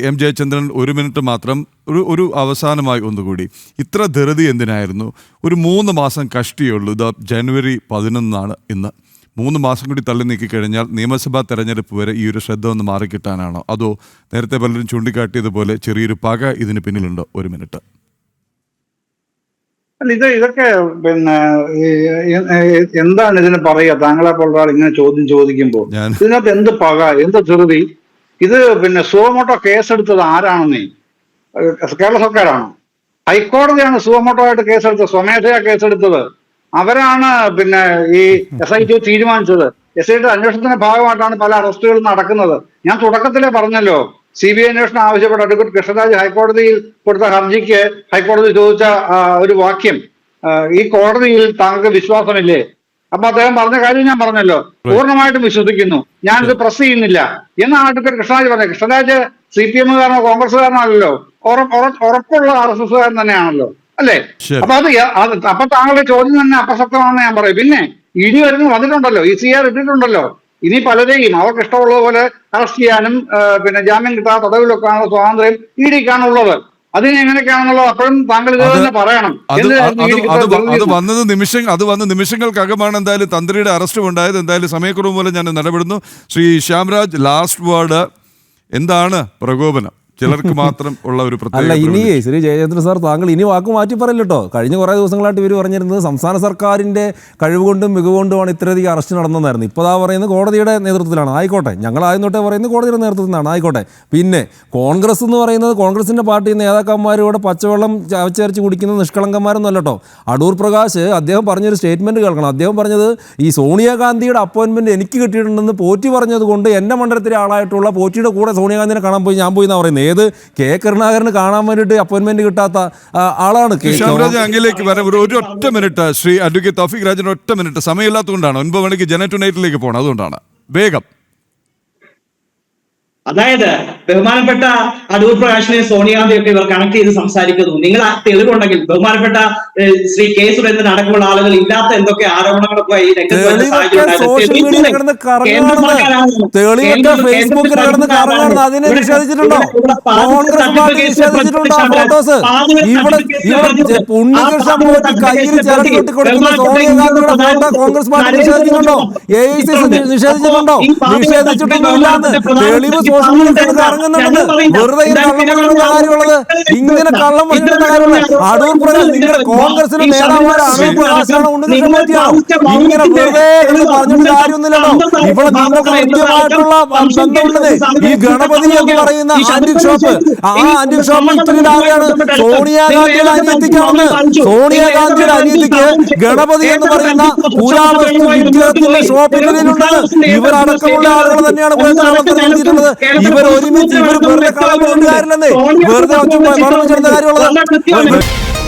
M Jayachandran ഒരു minute മാത്രം ഒരു അവസാനമായി ഒന്നുകൂടി ഇത്ര ധൃതി എന്തിനായിരുന്നു? ഒരു 3 മാസം കഷ്ടിയുള്ളൂ. ഇത് ജനുവരി 11 ഇന്ന്. 3 മാസം കൂടി തള്ളി നീക്കിക്കഴിഞ്ഞാൽ നിയമസഭാ തെരഞ്ഞെടുപ്പ് വരെ ഈ ഒരു ശ്രദ്ധ ഒന്ന് മാറിക്കിട്ടാനാണോ? അതോ നേരത്തെ പലരും ചൂണ്ടിക്കാട്ടിയതുപോലെ ചെറിയൊരു പക ഇതിന് പിന്നിലുണ്ടോ? ഒരു മിനിറ്റ്. ഇതൊക്കെ പിന്നെ എന്താണ് ഇതിന് പറയുക? താങ്കളെ പോലുള്ള ഇങ്ങനെ ചോദ്യം ചോദിക്കുമ്പോൾ ഇതിനകത്ത് എന്ത് പക, എന്ത് ധൃതി? ഇത് പിന്നെ സുവമോട്ടോ കേസെടുത്തത് ആരാണെന്നേ? കേരള സർക്കാരാണ്. ഹൈക്കോടതിയാണ് സുവമോട്ടോ ആയിട്ട് കേസെടുത്തത്, സ്വമേധയാ കേസെടുത്തത്. അവരാണ് പിന്നെ ഈ SIT തീരുമാനിച്ചത്. SIT അന്വേഷണത്തിന്റെ ഭാഗമായിട്ടാണ് പല അറസ്റ്റുകളും നടക്കുന്നത്. ഞാൻ തുടക്കത്തിലേ പറഞ്ഞല്ലോ, CBI അന്വേഷണം ആവശ്യപ്പെട്ട അഡ്വക്കേറ്റ് കൃഷ്ണരാജ് ഹൈക്കോടതിയിൽ കൊടുത്ത ഹർജിക്ക് ഹൈക്കോടതി ചോദിച്ച ഒരു വാക്യം, ഈ കോടതിയിൽ താങ്കൾക്ക് വിശ്വാസമില്ലേ? അപ്പൊ അദ്ദേഹം പറഞ്ഞ കാര്യം ഞാൻ പറഞ്ഞല്ലോ, പൂർണ്ണമായിട്ടും വിശ്വസിക്കുന്നു, ഞാനിത് പ്രസ് ചെയ്യുന്നില്ല എന്നാണ് അഡ്വക്കേറ്റ് കൃഷ്ണരാജ് പറഞ്ഞത്. കൃഷ്ണരാജ് CPM-കാരനോ കോൺഗ്രസ്സുകാരനോ അല്ലല്ലോ, ഉറപ്പുള്ള RSS-കാരൻ തന്നെയാണല്ലോ, അല്ലേ? അപ്പൊ അപ്പൊ താങ്കളുടെ ചോദ്യം തന്നെ അപ്രസക്തമാണെന്ന് ഞാൻ പറയും. പിന്നെ ഇനി വന്നിട്ടുണ്ടല്ലോ, ECR ഇട്ടിട്ടുണ്ടല്ലോ. ഇനി പലരെയും അവർക്ക് ഇഷ്ടമുള്ളതുപോലെ അറസ്റ്റ് ചെയ്യാനും പിന്നെ ജാമ്യം കിട്ടാത്ത തടവിലൊക്കെയാണ് സ്വാതന്ത്ര്യം ED-ക്കാണുള്ളത്. അതിന് എങ്ങനെയൊക്കെയാണെന്നുള്ളത് അപ്പോഴും താങ്കൾ ഇത് തന്നെ പറയണം. അത് വന്ന നിമിഷങ്ങൾക്കകമാണ് എന്തായാലും തന്ത്രിയുടെ അറസ്റ്റ് ഉണ്ടായത്. എന്തായാലും സമയക്കുറവ് പോലെ ഞാൻ ഇടപെടുന്നു. ശ്രീ ശ്യാംരാജ്, ലാസ്റ്റ് വേർഡ് എന്താണ്? പ്രകോപനം ചിലർക്ക് മാത്രം ഉള്ള ഒരു അല്ല. ഇനി ശ്രീ ജയചന്ദ്രൻ സാർ, താങ്കൾ ഇനി വാക്ക് മാറ്റി പറയല്ലോ. കഴിഞ്ഞ കുറേ ദിവസങ്ങളായിട്ട് ഇവർ പറഞ്ഞിരുന്നത് സംസ്ഥാന സർക്കാരിൻ്റെ കഴിവുകൊണ്ടും മികവുകൊണ്ടുമാണ് ഇത്രയധികം അറസ്റ്റ് നടന്നതെന്നായിരുന്നു. ഇപ്പോൾ പറയുന്നത് കോടതിയുടെ നേതൃത്വത്തിലാണ്. ആയിക്കോട്ടെ, ഞങ്ങൾ ആദ്യം തൊട്ടേ പറയുന്നത് കോടതിയുടെ നേതൃത്വത്തിലാണ്. ആയിക്കോട്ടെ. പിന്നെ കോൺഗ്രസ് എന്ന് പറയുന്നത്, കോൺഗ്രസിൻ്റെ പാർട്ടി നേതാക്കന്മാരോട് പച്ചവെള്ളം ചവച്ചരച്ച് കുടിക്കുന്ന നിഷ്കളങ്കന്മാരൊന്നും അല്ലട്ടോ. അടൂർ പ്രകാശ് അദ്ദേഹം പറഞ്ഞൊരു സ്റ്റേറ്റ്മെൻറ്റ് കേൾക്കണം. അദ്ദേഹം പറഞ്ഞത് ഈ സോണിയാഗാന്ധിയുടെ അപ്പോയിൻമെൻറ്റ് എനിക്ക് കിട്ടിയിട്ടുണ്ടെന്ന് പോറ്റി പറഞ്ഞത് കൊണ്ട് എൻ്റെ മണ്ഡലത്തിലെ ആളായിട്ടുള്ള പോറ്റിയുടെ കൂടെ സോണിയാഗാന്ധിനെ കാണാൻ പോയി, ഞാൻ പോയി എന്നാണ് പറയുന്നത്. ഏത് കെ കരുണാകരന് കാണാൻ വേണ്ടിയിട്ട് അപ്പോയിന്റ്മെന്റ് കിട്ടാത്ത ആളാണ്. അങ്ങിലേക്ക് വരാൻ ഒരു ഒറ്റ മിനിറ്റ് ശ്രീ അഡ്വക്കേറ്റ് തൗഫീഖ് രാജിന് ഒറ്റ മിനിറ്റ് സമയമില്ലാത്തതുകൊണ്ടാണ്. 9 മണിക്ക് ജനറ്റ് നൈറ്റിലേക്ക് പോകണം, അതുകൊണ്ടാണ്. വേഗം. അതായത് ബഹുമാനപ്പെട്ട അടൂർ പ്രകാശിനെയും സോണിയാഗാന്ധിയൊക്കെ ഇവർ കണക്ട് ചെയ്ത് സംസാരിക്കുന്നു. നിങ്ങൾ ആ തെളിവുണ്ടെങ്കിൽ ബഹുമാനപ്പെട്ട ശ്രീ കെ സുരേന്ദ്രൻ അടക്കമുള്ള ആളുകൾ ഇല്ലാത്ത എന്തൊക്കെ ആരോപണങ്ങളൊക്കെ ഈ കോൺഗ്രസ് പാർട്ടി നിഷേധിച്ചിട്ടുണ്ടോ? AICC നിഷേധിച്ചിട്ടുണ്ടോ? നിഷേധിച്ചിട്ടൊന്നുമില്ലാന്ന് തെളിവ് സോഷ്യൽ മീഡിയയിൽ ഇറങ്ങുന്നുണ്ട്. വെറുതെ കാര്യമുള്ളത് ഇങ്ങനെ കള്ളം പറഞ്ഞിട്ടുള്ള കാര്യമുള്ളത്. അടൂർ പ്രകാശ് നിങ്ങളുടെ കോൺഗ്രസിന്റെ നേതാവാണ്, അടൂർ പ്രകാശാണ്, ഉണ്ണികൃഷ്ണൻ പോറ്റിയാണോ? ഇങ്ങനെ വെറുതെ പറഞ്ഞിട്ട് കാര്യമൊന്നുമില്ലല്ലോ. ഇവിടെ നിങ്ങൾക്ക് കൃത്യമായിട്ടുള്ള ബന്ധമുള്ളത്. ഈ ഗണപതി എന്ന് പറയുന്ന ആന്റിക് ഷോപ്പ്, ആ ആന്റിക് ഷോപ്പ് ഇത്രയാണ് സോണിയാഗാന്ധിയുടെ അനിയത്തിക്കാണെന്ന്. സോണിയാഗാന്ധിയുടെ അനിയത്തിക്ക് ഗണപതി എന്ന് പറയുന്ന പുരാവസ്തു വിഗ്രഹത്തിന്റെ ഷോപ്പ് ഇത്രയിലുണ്ടെന്ന് ഇവരടക്കമുള്ള ആളുകൾ തന്നെയാണ് ഇവർ ഒരുമിച്ച് വെറുതെ കളഞ്ഞ കാര്യമില്ലെന്നേ, വെറുതെ കാര്യമുള്ളത്.